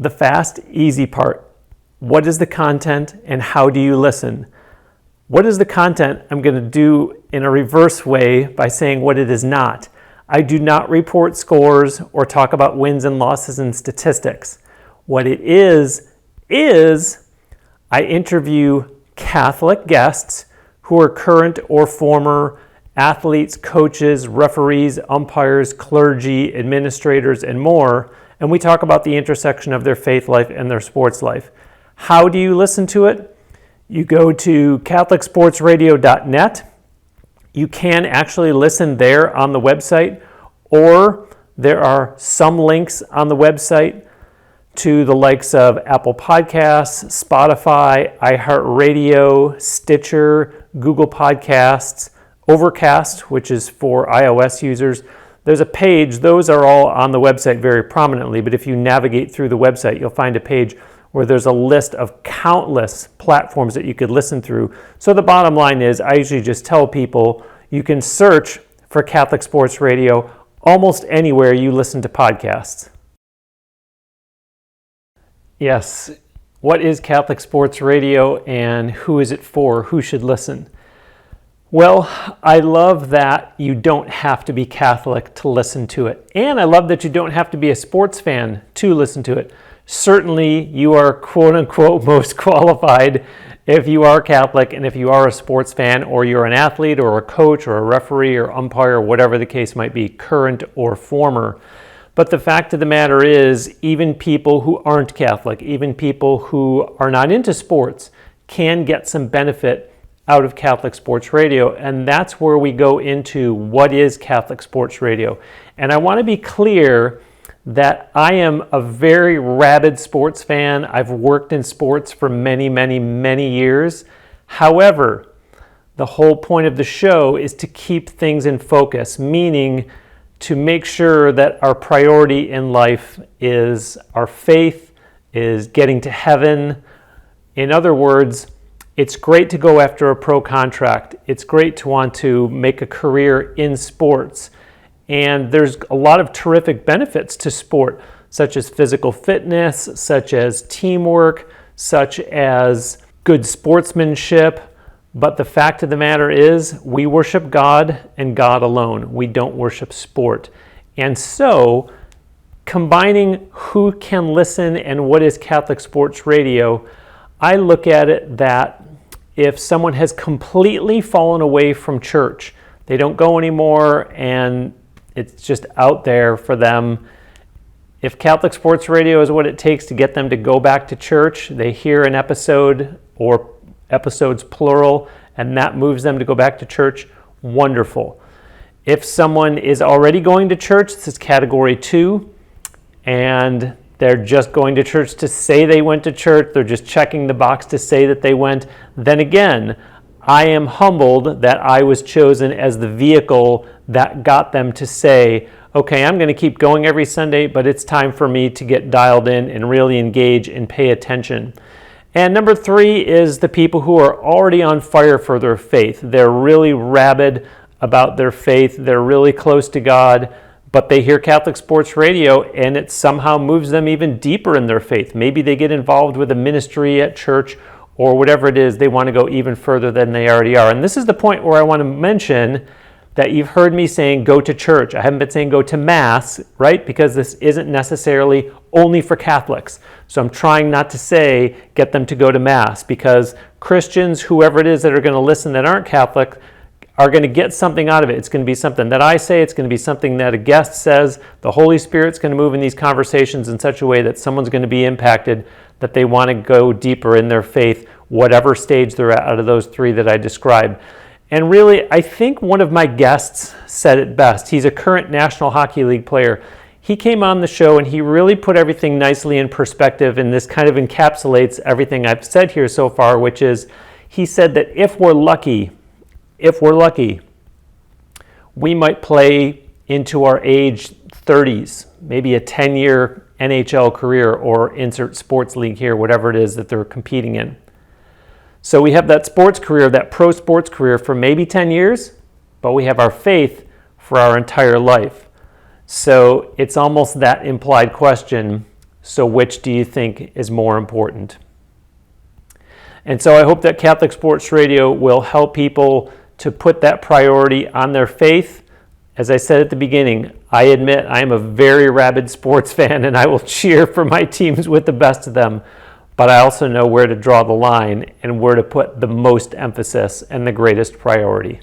The fast, easy part. What is the content and how do you listen? What is the content? I'm going to do in a reverse way by saying what it is not. I do not report scores or talk about wins and losses and statistics. What it is I interview Catholic guests who are current or former athletes, coaches, referees, umpires, clergy, administrators, and more, and we talk about the intersection of their faith life and their sports life. How do you listen to it? You go to catholicsportsradio.net. You can actually listen there on the website, or there are some links on the website to the likes of Apple Podcasts, Spotify, iHeartRadio, Stitcher, Google Podcasts, Overcast, which is for iOS users. There's a page, those are all on the website very prominently, but if you navigate through the website, you'll find a page where there's a list of countless platforms that you could listen through. So the bottom line is, I usually just tell people you can search for Catholic Sports Radio almost anywhere you listen to podcasts. Yes, what is Catholic Sports Radio and who is it for? Who should listen? Well, I love that you don't have to be Catholic to listen to it. And I love that you don't have to be a sports fan to listen to it. Certainly, you are quote-unquote most qualified if you are Catholic and if you are a sports fan or you're an athlete or a coach or a referee or umpire or whatever the case might be, current or former. But the fact of the matter is, even people who aren't Catholic, even people who are not into sports, can get some benefit out of Catholic Sports Radio, and that's where we go into what is Catholic Sports Radio. And I want to be clear that I am a very rabid sports fan. I've worked in sports for many, many, many years. However, the whole point of the show is to keep things in focus, meaning to make sure that our priority in life is our faith, is getting to heaven. In other words, it's great to go after a pro contract. It's great to want to make a career in sports. And there's a lot of terrific benefits to sport, such as physical fitness, such as teamwork, such as good sportsmanship. But the fact of the matter is, we worship God and God alone. We don't worship sport. And so, combining who can listen and what is Catholic Sports Radio, I look at it that if someone has completely fallen away from church, they don't go anymore and it's just out there for them. If Catholic Sports Radio is what it takes to get them to go back to church, they hear an episode or episodes plural, and that moves them to go back to church, wonderful. If someone is already going to church, this is category 2, and they're just going to church to say they went to church, they're just checking the box to say that they went, then again, I am humbled that I was chosen as the vehicle that got them to say, okay, I'm going to keep going every Sunday, but it's time for me to get dialed in and really engage and pay attention. And number 3 is the people who are already on fire for their faith. They're really rabid about their faith. They're really close to God, but they hear Catholic Sports Radio and it somehow moves them even deeper in their faith. Maybe they get involved with a ministry at church or whatever it is, they want to go even further than they already are. And this is the point where I want to mention that you've heard me saying go to church. I haven't been saying go to Mass, right? Because this isn't necessarily only for Catholics. So I'm trying not to say get them to go to Mass, because Christians, whoever it is that are going to listen that aren't Catholic, are going to get something out of it. It's going to be something that I say. It's going to be something that a guest says. The Holy Spirit's going to move in these conversations in such a way that someone's going to be impacted, that they want to go deeper in their faith, whatever stage they're at out of those 3 that I described. And really, I think one of my guests said it best. He's a current National Hockey League player. He came on the show and he really put everything nicely in perspective, and this kind of encapsulates everything I've said here so far, which is, he said that if we're lucky, we might play into our age 30s, maybe a 10-year NHL career or insert sports league here, whatever it is that they're competing in. So we have that sports career, that pro sports career for maybe 10 years, but we have our faith for our entire life. So it's almost that implied question, So which do you think is more important? And so I hope that Catholic Sports Radio will help people to put that priority on their faith. As I said at the beginning, I admit I am a very rabid sports fan and I will cheer for my teams with the best of them. But I also know where to draw the line and where to put the most emphasis and the greatest priority.